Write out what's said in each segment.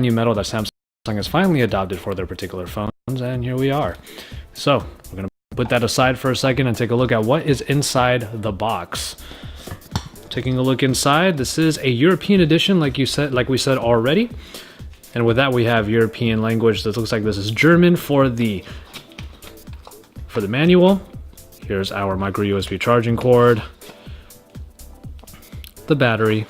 new metal that Samsung has finally adopted for their particular phones, and here we are. So we're going to put that aside for a second and take a look at what is inside the box. Taking a look inside, this is a European edition, like we said already. And with that, we have European language. This looks like this is German for the manual. Here's our micro USB charging cord, the battery,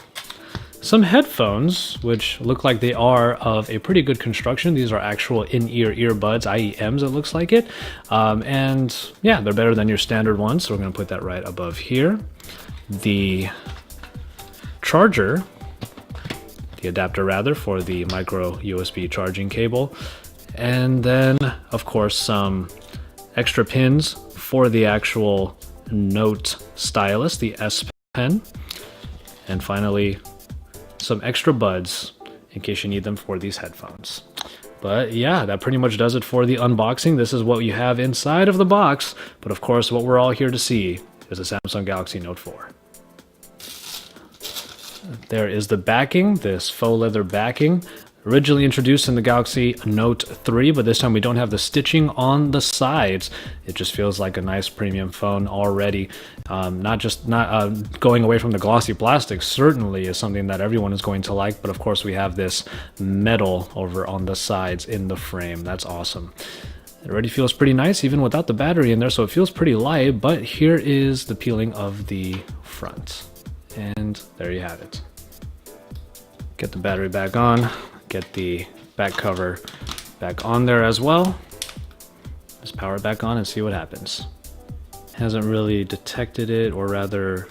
some headphones, which look like they are of a pretty good construction. These are actual in-ear earbuds, IEMs, it looks like it. And yeah, they're better than your standard ones. So we're going to put that right above here. The charger, the adapter rather, for the micro USB charging cable. And then, of course, some extra pins for the actual Note stylus, the S Pen. And finally, some extra buds in case you need them for these headphones. But yeah, that pretty much does it for the unboxing. This is what you have inside of the box. But of course, what we're all here to see is a Samsung Galaxy Note 4. There is the backing, this faux leather backing, originally introduced in the Galaxy Note 3, but this time we don't have the stitching on the sides. It just feels like a nice premium phone already. Not going away from the glossy plastic certainly is something that everyone is going to like, but of course we have this metal over on the sides in the frame. That's awesome. It already feels pretty nice even without the battery in there, so it feels pretty light, but here is the peeling of the front. And there you have it. Get the battery back on, get the back cover back on there as well. Just power it back on and see what happens. Hasn't really detected it, or rather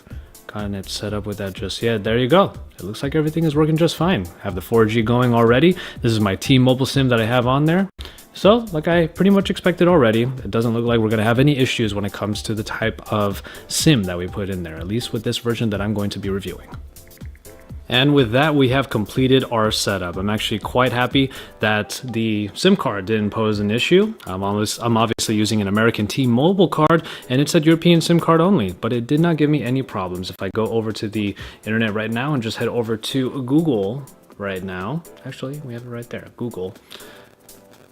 gotten it set up with that just yet. There you go. It looks like everything is working just fine. Have the 4G going already. This is my T-Mobile SIM that I have on there. So, like I pretty much expected already, it doesn't look like we're going to have any issues when it comes to the type of SIM that we put in there, at least with this version that I'm going to be reviewing. And with that, we have completed our setup. I'm actually quite happy that the SIM card didn't pose an issue. I'm obviously using an American T-Mobile card, and it said European SIM card only, but it did not give me any problems. If I go over to the internet right now and just head over to Google right now, actually, we have it right there, Google.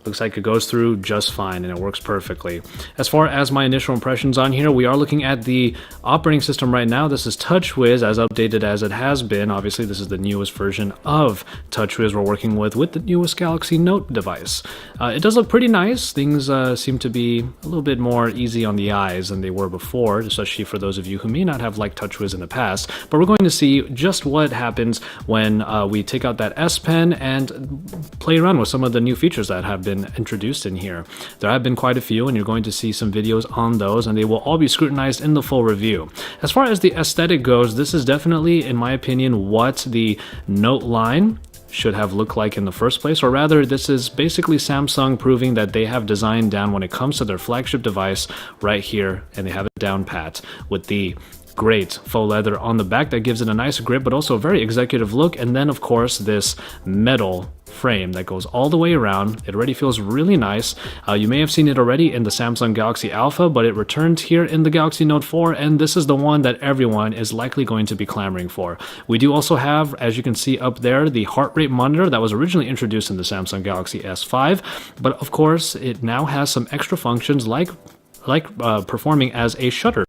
Looks like it goes through just fine and it works perfectly. As far as my initial impressions on here, we are looking at the operating system right now. This is TouchWiz, as updated as it has been. Obviously, this is the newest version of TouchWiz we're working with the newest Galaxy Note device. It does look pretty nice. Things seem to be a little bit more easy on the eyes than they were before, especially for those of you who may not have liked TouchWiz in the past. But we're going to see just what happens when we take out that S Pen and play around with some of the new features that have been introduced in here. There have been quite a few, and you're going to see some videos on those, and they will all be scrutinized in the full review. As far as the aesthetic goes, this is definitely, in my opinion, what the Note line should have looked like in the first place, or rather, this is basically Samsung proving that they have design down when it comes to their flagship device right here, and they have it down pat with the great faux leather on the back that gives it a nice grip, but also a very executive look. And then, of course, this metal frame that goes all the way around. It already feels really nice. You may have seen it already in the Samsung Galaxy Alpha, but it returned here in the Galaxy Note 4, and this is the one that everyone is likely going to be clamoring for. We do also have, as you can see up there, the heart rate monitor that was originally introduced in the Samsung Galaxy S5, but of course, it now has some extra functions like performing as a shutter